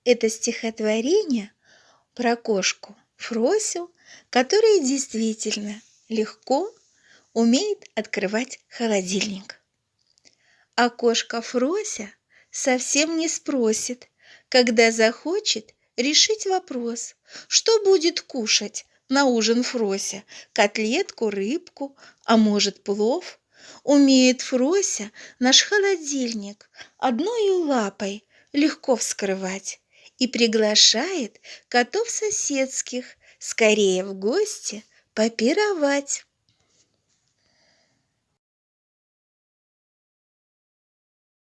Это стихотворение про кошку Фросю, которая действительно легко умеет открывать холодильник. А кошка Фрося совсем не спросит, когда захочет решить вопрос, что будет кушать на ужин Фрося: котлетку, рыбку, а может плов. Умеет Фрося наш холодильник одной лапой легко вскрывать и приглашает котов соседских скорее в гости попировать.